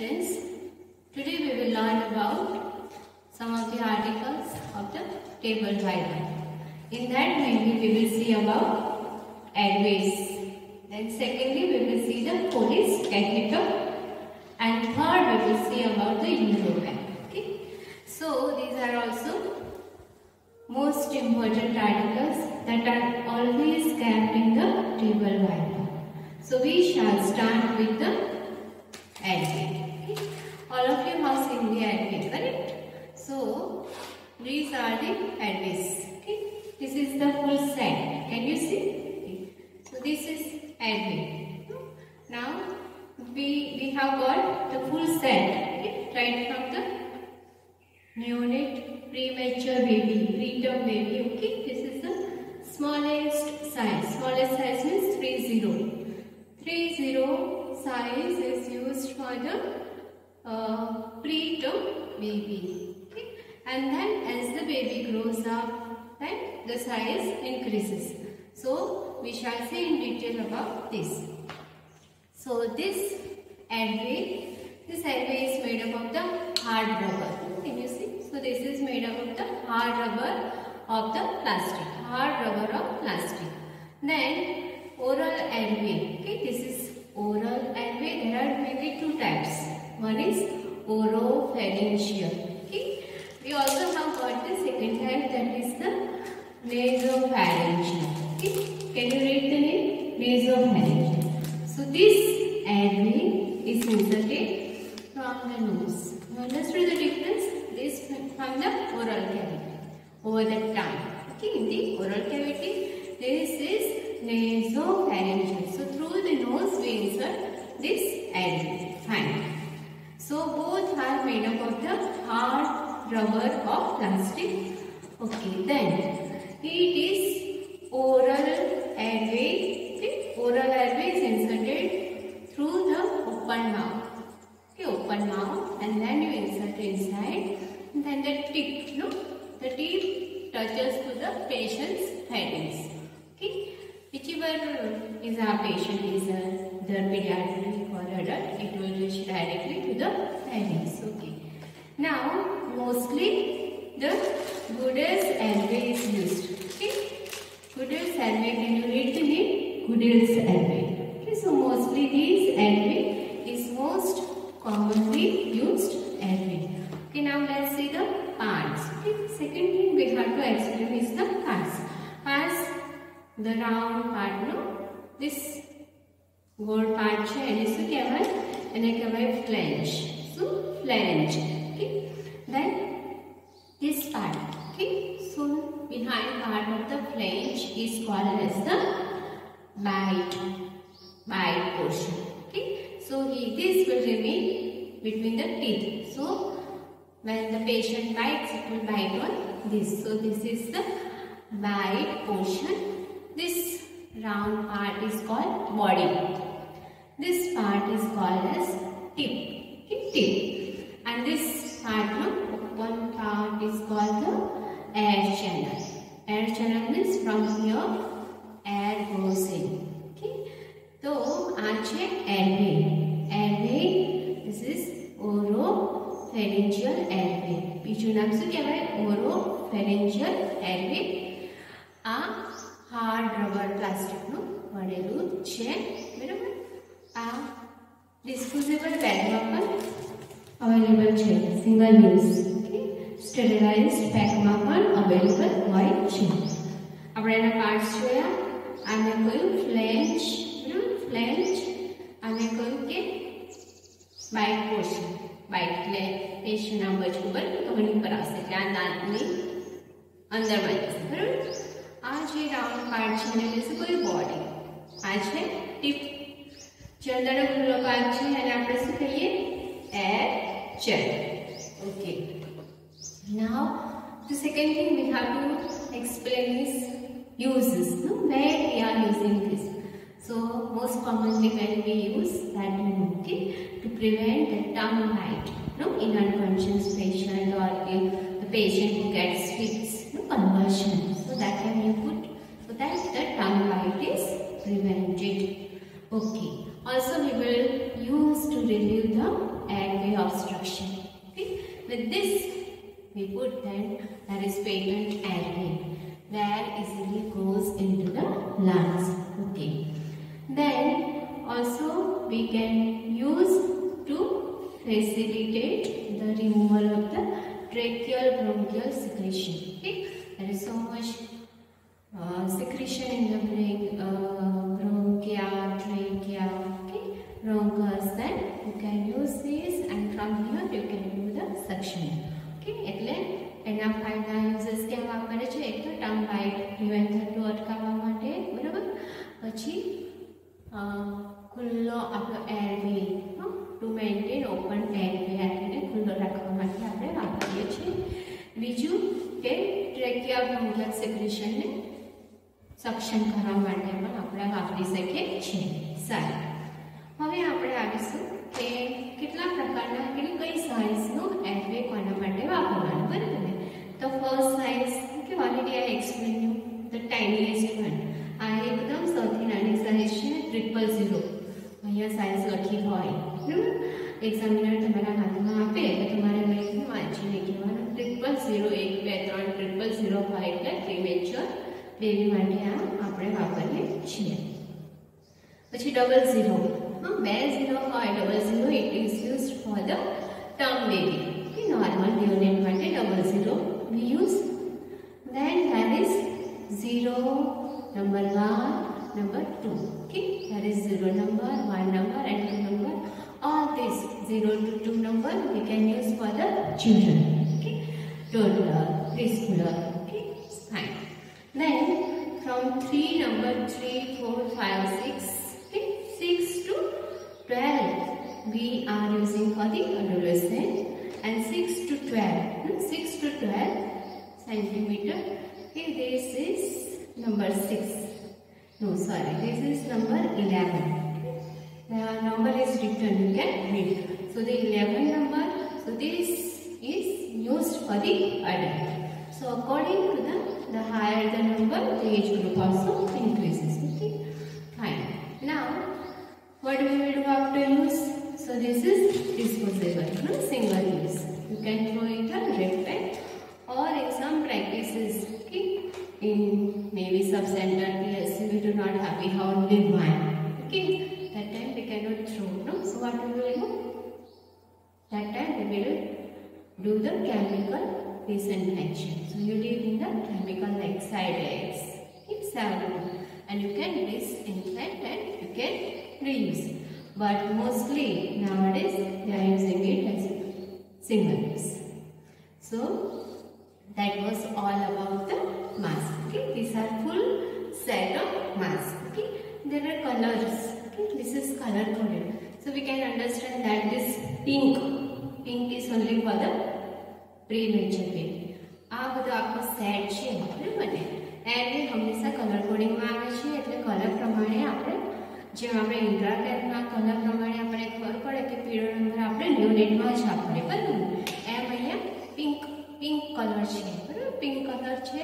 students, today we will learn about some of the articles of the table diagram. In that mainly we will see about airways. Then secondly we will see the police catheter, and third we will see about the urovan. Okay. So these are also most important articles that are always kept in the table diagram. So we shall start with the airway. Okay. All of you have seen the airway, correct? So these are the airways. Okay. This is the full set. Can you see? Okay. So this is airway. Now we have got the full set. Okay. Right from the neonate, premature baby, preterm baby. Okay. This is the smallest size. Smallest size means 30. 30 size is used for the preterm baby. Okay. And then as the baby grows up, then the size increases. So we shall see in detail about this. So this airway is made up of the hard rubber. Can you see? So this is made up of the hard rubber of the plastic. Hard rubber of plastic. Then oral airway. Okay, this is oral airway. There are mainly two types. One is oropharyngeal. Okay. We also have got the second type, that is the nasopharyngeal. Okay. Can you read the name? Nasopharyngeal. So this airway is inserted from the nose. You understood the difference? This from the oral cavity over the tongue. Okay. In the oral cavity, this is nasopharyngeal. So through the nose we insert this airway. Fine. So both are made up of the hard rubber of plastic. Okay, then it is oral airway. Okay, oral airway is inserted through the open mouth. Okay, open mouth, and then you insert inside. And then the tip, the tip touches to the patient's pharynx. Okay, whichever is our patient is the pediatric or adult, it will reach directly to the pharynx. Okay. Now mostly the Goodell's airway is used. Okay. Goodell's airway, can you read the name? Goodell's airway. Okay. So mostly this airway is most commonly used airway. Okay. Now let's see the parts. Okay. Second thing we have to explain is the parts. Parts, the round part, this gold part છે એને શું કહેવાય? એને કહેવાય flange. So flange. Okay. Then this part. Okay. So behind part of the flange is called as the bite portion. Okay. So this will remain between the teeth. So when the patient bites, it will bite on this. So this is the bite portion. This round part is called body. This part is called as tip. Okay, tip. And this part, one part is called the air channel. Air channel means from here air goes in. Okay. So આ છે airway. Airway. This is oropharyngeal airway. બીજું નામ શું કહેવાય? oropharyngeal airway. આ hard rubber પ્લાસ્ટિકનું બનેલું છે. બરાબર? આ ડિસ્પોઝેબલ બેગમાં પણ અવેલેબલ છે. Single use. સ્ટેરિલાઇઝ્ડ પેકમાં પણ અવેલેબલ હોય છે. આપણે એના પાર્ટ્સ જોયા. આને કહ્યું ફ્લેન્જ. બરાબર? ફ્લેન્જ. આને કહ્યું કે બાઇટ પોર્શન. બાઇટ એટલે પેશન્ટના બાજુ પર ઘણી પર આવશે એટલે આ દાંતની અંદરમાં જશે. બરાબર? આ જે રાઉન્ડ પાર્ટ છે એને કહેશે કોઈ બોડી. આ છે ટીપ. જે અંદરનો ખુલ્લો ભાગ છે એને આપણે શું કહીએ? Air channel. Okay. Now the second thing we have to explain is uses. Where we are using this. So most commonly when we use that, okay, to prevent the tongue bite. In unconscious patient or in the patient who gets fits, convulsion. So that time you put so that the tongue bite is prevented. Okay. Also we will use to relieve the airway obstruction. Okay. With this we put then there is patent airway. The air easily goes into the lungs. Okay. Then also we can use to facilitate the removal of the tracheal bronchial secretion. Okay. There is so much secretion in the bronchia, trachea, okay, bronchus. Then you can use this, and from here you can do the suction. Okay, એટલે એના ફાયદા users કેવા કરે છે? એક તો tongue byte prevent થતું અટકાવવા માટે, બરાબર. પછી ખુલ્લો આપણો એરવે ટુ મેન્ટેન ઓપન એરવે આપણે ખુલ્લો રાખવા માટે આપણે વાપરીએ છીએ. બીજું કે ટ્રેકિયા બ્રોન્કિયલ સેક્રેશનને સક્ષમ કરવા માટે પણ આપણે વાપરી શકીએ છીએ. સારું, હવે આપણે આવીશું કે કેટલા પ્રકારના કઈ સાઇઝનો એરવે કોના માટે વાપરવાનું, બરાબર ને? તો ફર્સ્ટ સાઇઝ કે already I explain you the tiniest one. આ એકદમ સૌથી નાની સાઇઝ છે 000. અહીંયા સાઇઝ લખી હોય, બરાબર. એક્ઝામિનર તમારા હાથમાં આપે તો તમારે લઈને વાંચીને કહેવાનું 000, 1, 2, 3 000 હોય એટલે પ્રીમેચ્યોર બેબી માટે આ આપણે વાપરીએ છીએ. પછી 00, હા, 2 0 હોય 00, it is used for the term baby. કે નોર્મલ ન્યુનેટ માટે 00 we use. Then there is 0, number 1, number 2. Okay, there is 0 number, 1 number and 2 number. All this 0 to 2 number we can use for the children. Okay, toddler, preschooler. Okay, fine. Then from 3 number 3, 4, 5, 6. Okay, 6 to 12 we are using for the adolescent, and 6 to 12 centimeter. Okay, this is number 6. No, sorry, this is number 11. The number is written, you can read. So the 11 number, so this is used for the adult. So according to the higher the number, the age group also increases. Okay, fine. Now what we will do after use? So this is disposable, no? Single use. You can throw it on red pen, or in some practices, okay, in maybe sub-center PSC we do not have, we have only one. Okay, that time we cannot throw, no? So what we will do? That time we will do the chemical disinfection. So you leave in the chemical like Sidex, Savon, and you can disinfect and you can reuse. But mostly nowadays they are using it as single use. So that was all about the mask. Okay, these are full set of masks. Okay, there are colors. Okay, this is color coded. So we can understand that this pink is only for the premature baby. આ બધું આખો set છે, બરાબર ને? એને હંમેશા colour કોડિંગમાં આવે છે, એટલે કલર પ્રમાણે આપણે જેમ આપણે ઇન્ટ્રાટેટના કલર પ્રમાણે આપણે ખબર પડે કે પીળો નંબર આપણે ન્યુનેટમાં જ વાપરીએ, બરાબર? એમ અહીંયા પિંક કલર છે, બરાબર? પિંક કલર છે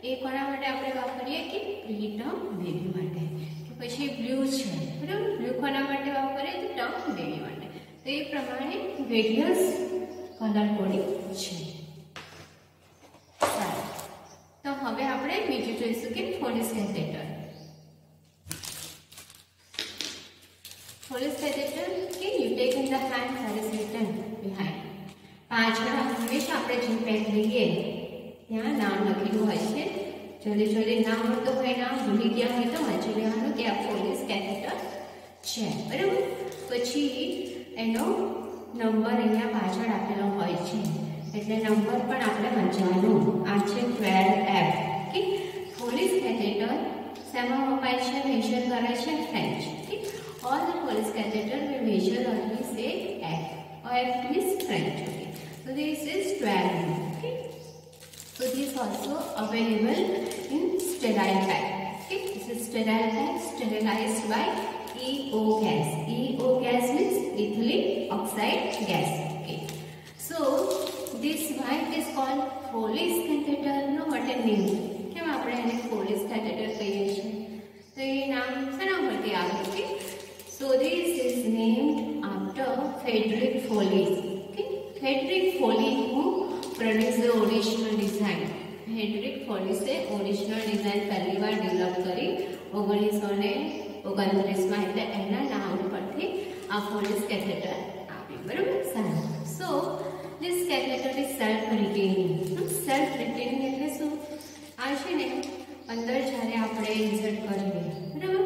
એ કોના માટે આપણે વાપરીએ કે પ્રીટર્મ બેબી માટે. કે પછી બ્લુ છે, બરાબર? બ્લુ કોના માટે વાપરીએ તો ટર્મ બેબી માટે. તો એ પ્રમાણે વેરિયસ કલર કોડિંગ છે. સારું, તો હવે આપણે બીજું જોઈશું કે ફોલિસ catheter. Follis catheter, okay, you take in the hand, that is written behind. પાછળ હંમેશા આપણે જે પેન લઈએ ત્યાં નામ લખેલું હોય છે. જલ્દી નામ મળતો હોય, નામ ભૂલી ગયા હોય તો વાંચી લેવાનું કે આ ફોલિસ કેથેટર છે, બરાબર? પછી એનો નંબર અહીંયા પાછળ આપેલો હોય છે, એટલે નંબર પણ આપણે વાંચવાનું. આ છે 12F. ઓકે, ફોલિસ કેથેટર શેમાં વપાય છે, મેજર કરે છે French. All the Follis catheter we measure only say F, or F means French. Okay, so this is 12. Okay, so this also available in sterile pack. Okay, this is sterile pack, sterilized by EO gas. EO gas means ethylene oxide gas. Okay, so this why it is called Follis catheter. No, what a name. કેમ આપણે એને Follis catheter કહીએ છીએ? તો એ નામ શેના પરથી આવે છે? So this Frederick Foley. Okay, Frederick Foley who produced the original design. Frederick Foley से original design पहली बार develop करी 1929 में એટલે એના નામ પરથી આ Foley's catheter આવી, બરાબર. સારું. So this catheter is self-retaining. Self-retaining એટલે શું? આ છે ને અંદર જ્યારે આપણે ઇન્સર્ટ કરીએ, બરાબર,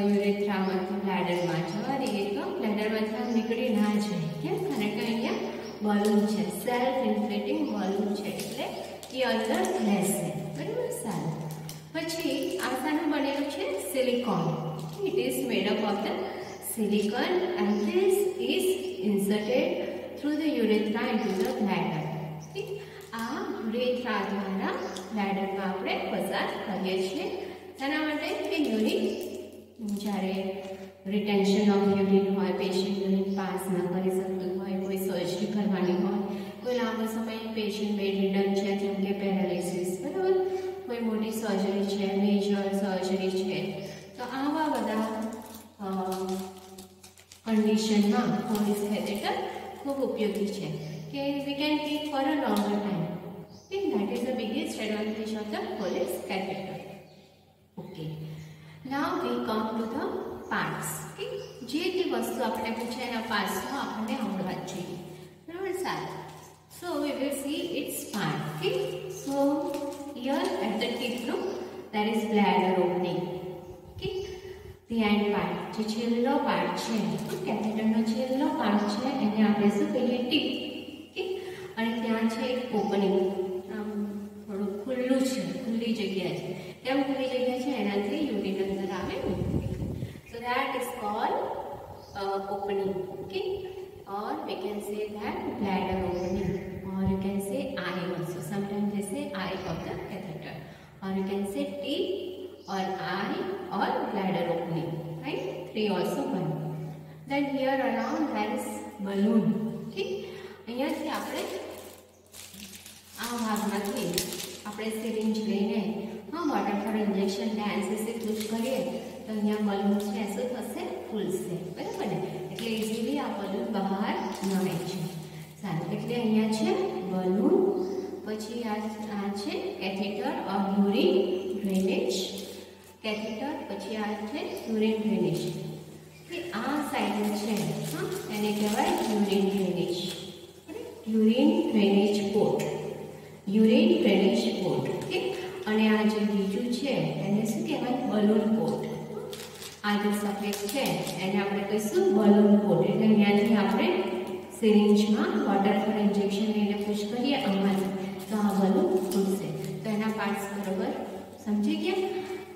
યુરેથ્રામાંથી બ્લેડરમાં જવા દઈએ તો બ્લેડરમાંથી આમ નીકળી ના જાય. કેમ? કારણ કે અહીંયા બલૂન છે, સેલ્ફ ઇન્ફ્લેટિંગ બલૂન છે એટલે એ અંદર રહેશે, બરાબર. સારું. પછી આ શાનું બનેલું છે? Silicon. It is made up of the silicon and this is inserted through the urethra into the bladder. આ યુરેથ્રા દ્વારા બ્લેડરમાં આપણે પસાર કરીએ છીએ. તેના માટે કે યુરિન જ્યારે રિટેન્શન ઓફ યુરિન હોય, પેશન્ટ યુરિન પાસ ન કરી શકતું હોય, કોઈ સર્જરી કરવાની હોય, કોઈ લાંબો સમય પેશન્ટ બેડ રિડન છે જેમ કે પેરાલિસિસ, બરાબર, કોઈ મોટી સર્જરી છે, મેજર સર્જરી છે, તો આવા બધા કન્ડિશનમાં Foley's catheter ખૂબ ઉપયોગી છે કે we can keep for a longer time. Okay, that is the biggest advantage of the Foley's catheter. Okay, now we come to the parts. Okay, જે તે વસ્તુ આપણે પૂછે એના પાર્ટ્સમાં આપણને આવડવા જોઈએ, બરાબર. સારું. So we will see its part. Okay, so here at the tip, no, there is bladder opening. Okay, the end part, જે છેલ્લો પાર્ટ છે, કેથેટરનો છેલ્લો પાર્ટ છે એને આપણે શું કહીએ? ટીપ. ઓકે, અને ત્યાં છે એક ઓપનિંગ, આમ થોડું ખુલ્લું છે, ખુલ્લી જગ્યા છે. કેમ ખુલ્લી જગ્યા છે? એનાથી યુરિન અંદર આવે. So that is called opening. Okay, or we can say that bladder opening, or you can say eye also. Sometimes they say eye of the catheter, or you can say tip or eye or bladder opening, right? Three also one. Then here around there is balloon. Okay, અહીંયાથી આપણે આ ભાગમાંથી આપણે syringe લઈને water for injection ડાયન્સિસ push કરીએ તો અહીંયા balloon છે શું થશે? ફૂલશે, બરાબર ને? એટલે ઇઝીલી આ બલૂન બહાર ન આવી જાય. સારું. એટલે અહીંયા છે બલૂન, પછી આ છે કેથેટર ઓર યુરિન ડ્રેનેજ કેથેટર, પછી આ છે યુરિન ડ્રેનેજ. આ સાઈડ છે એને કહેવાય urine drainage, urine drainage port, urine drainage port. Okay, અને આ જે બીજું છે એને શું કહેવાય? Balloon port. આ જે સફેદ છે એને આપણે કહીશું બલૂન પોર્ટ. એટલે અહીંયાથી આપણે સિરિંજમાં વોટર ફોર ઇન્જેક્શન લઈને પુશ કરીએ આમાંથી તો આ બલૂન ફૂટશે. તો એના પાર્ટ્સ બરોબર સમજી ગયા?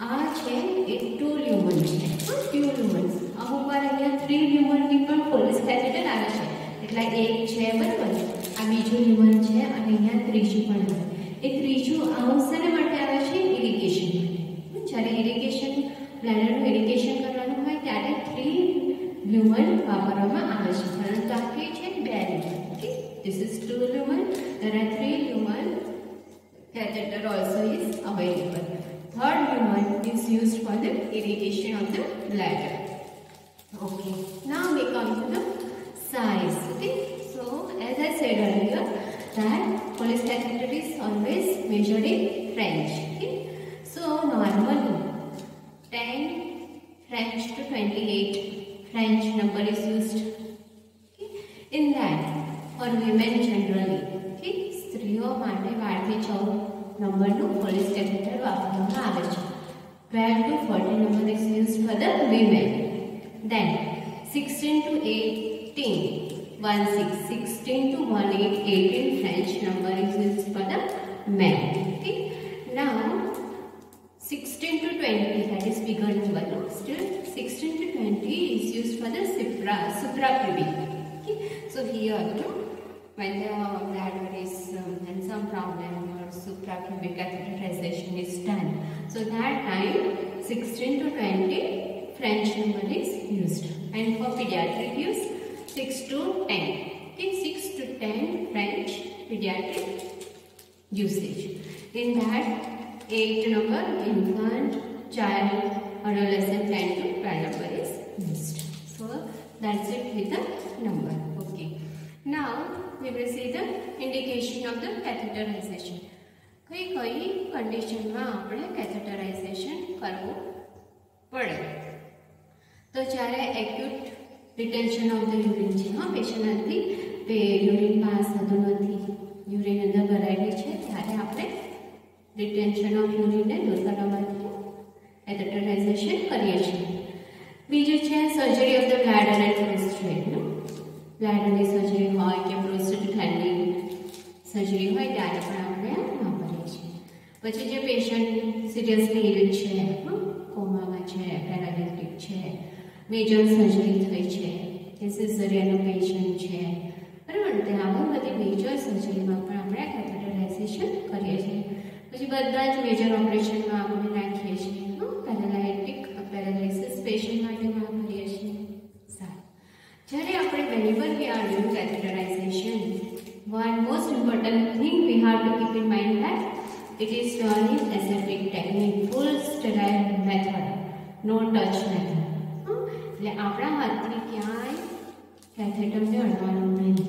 આ છે એ 2 લ્યુમન છે, 2 લ્યુમન્સ. અમુક વાર અહીંયા 3 લ્યુમનની પણ Foley's catheter આવે છે. એટલે એક છે, બરાબર, આ બીજું લ્યુમન છે અને અહીંયા ત્રીજું પણ છે. એ ત્રીજું આવું શેના માટે આવે છે? ઇરિગેશન માટે. જ્યારે ઇરિગેશન બ્લેડરનું ઇરિગેશન કરવાનું હોય ત્યારે 3 લ્યુમન વાપરવામાં આવે છે. પરંતુ આ કે છે 2 lumen. Okay, this is 2 lumen. There are 3 lumen catheter also is available. Third lumen is used for the irrigation of the bladder. Okay, now we come to the size. Okay, so as I said earlier that Foley's catheter is always measured in French. Okay, so normally 10 French to 28 French number is used. Okay, in that for women generally, okay, સ્ત્રીઓ માટે 12 થી 14 નંબરનું Foley's catheter વાપરવામાં આવે છે. 12 to 14 number is used for the women. Then 16 to 18 16 to 18 French number is used for the men. Okay, now 16 to 20, that is bigger number. No? Still 16 to 20 is used for the suprapubic. Okay, so here when the bladder is and some problem or suprapubic catheterization is done, so that time 16 to 20 French number is used, and for pediatric use 6 to 10. Okay, 6 to 10 French pediatric usage. In that 8 number infant, child, adolescent, 10 to 12 number is used. So that's it with the number. we will see the indication of the catheterization. કઈ કન્ડિશનમાં આપણે કેથેટરાઇઝેશન કરવું પડે? તો જ્યારે acute retention of the urine છે, પેશન્ટથી urine pass થતું નથી, યુરિન અંદર ભરાયેલી છે, ત્યારે આપણે રિટેન્શન ઓફ યુરિનને દૂર કરવા માટે કેથેટરાઇઝેશન કરીએ છીએ. બીજું છે surgery of the bladder and prostate. બ્લેડરની સર્જરી હોય કે પ્રોસ્ટેટ ગ્લેન્ડની સર્જરી હોય ત્યારે પણ આપણે વાપરીએ છીએ. પછી જે પેશન્ટ સિરિયસલી ઇલ છે, કોમામાં છે, પેરાલિટિક છે, મેજર સર્જરી થઈ છે કે સિઝેરિયનનું પેશન્ટ છે, બરાબર, તે આવા બધી મેજર સર્જરીમાં પણ આપણે કેથેટરાઇઝેશન કરીએ છીએ. પછી બધા જ મેજર ઓપરેશનમાં આપણે નાખીએ છીએ. પેરાલિસિસ પેશન્ટ માટે વાપરીએ છીએ. સારું, જ્યારે આપણે whenever we are doing catheterization, one most important thing we have to keep in mind that it is done in aseptic technique, full sterile method, no touch method. એટલે આપણા હાથથી ક્યાંય કેથેટરને અડવાનું નહીં.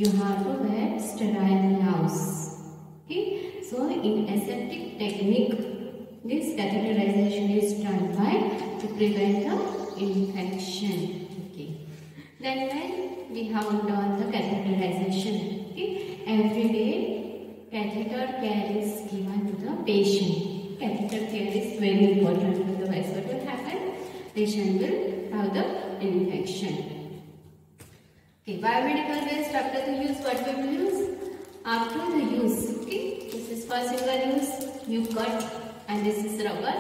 You have to wear sterile gloves. Okay, so in aseptic technique, this catheterization is done by to prevent the infection. Okay. Then when we have done the catheterization, okay, every day catheter care is given to the patient. Catheter care is very important, otherwise what will happen? Patient will have the infection. Okay, biomedical waste after the use, what we will use? After the use, okay, this is for single use, you cut, and this is rubber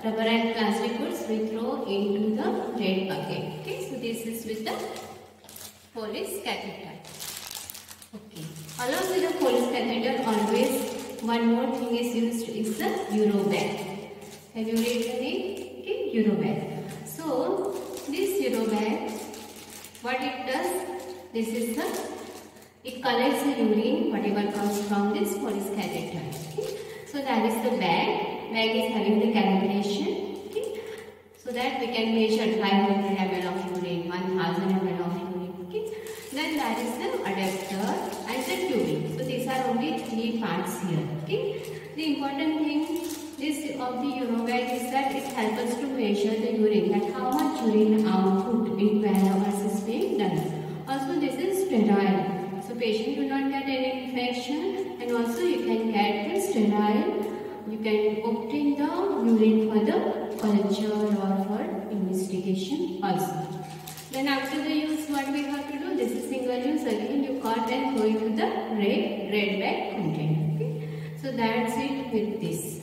and plastic goods we throw into the red bucket. Okay, so this is with the Foley's catheter. Okay, along with the Foley's catheter, always one more thing is used is the Urobag. Have you read the name? Okay, Urobag. So this Urobag, what it does? This is the, it collects the urine whatever comes from this Foley's catheter. Okay, so that is the bag. Bag is having the calibration, okay, so that we can measure 500 ml of urine, 1000 ml of urine. Okay, then that is the adapter and the tubing. So these are only 3 parts here. Okay, the important thing this of the Urobag is that it helps us to measure the urine, that how much urine output in 12 hours is being done. Also this is sterile, so patient do not get any infection, and also you can get the sterile. You can obtain the urine for the culture or for investigation also. Then after the use, what we have to do? This is single use. Again, you cut and throw into the red bag container. Okay, so that's it with this.